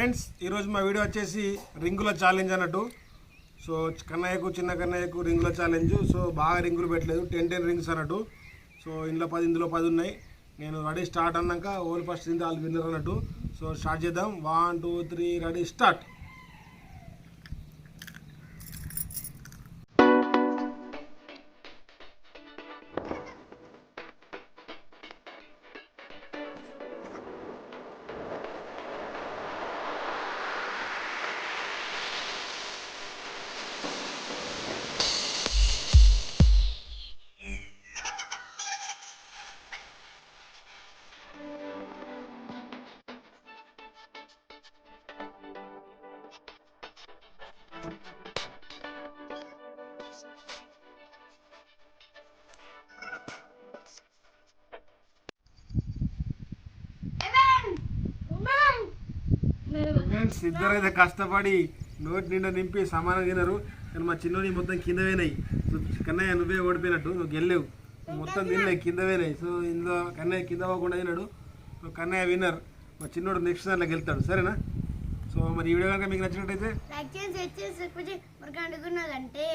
Friends ఈరోజు మా video వచ్చేసి రింగుల ఛాలెంజ్ అన్నట్టు. సో కన్నయ్యకు చిన్న కన్నయ్యకు రింగుల ఛాలెంజ్. సో బాగా రింగులు పెట్టలేదు, 10 రింగ్స్ అన్నట్టు. సో ఇందులో 10 ఉన్నాయి. నేను రెడీ స్టార్ట్ అన్నాక ఓల్ ఫస్ట్ తింటే వాళ్ళు విన్నర్ అన్నట్టు. సో స్టార్ట్ చేద్దాం. 1 2 3 రెడీ స్టార్ట్. ఫ్రెండ్స్ ఇద్దరైతే కష్టపడి నోటి నిండా నింపి సమానం తిన్నారు. కానీ మా చిన్నోని మొత్తం కింద పోయినాయి. సో కన్నయ్య నువ్వే ఓడిపోయినట్టు, నువ్వు గెలేవు, మొత్తం తినలే, కింద పోయినాయి. సో ఇందులో కన్నయ్య కింద పోకుండా తిన్నాడు. So Kannayya winner. మా చిన్నోడు నెక్స్ట్ దాంట్లో గెలుతాడు. సరేనా? సో మరి ఈ వీడియో కనుక మీకు నచ్చినట్టయితే లైక్ చేసి షేర్ చేసి సబ్స్క్రైబ్ చేయమంటే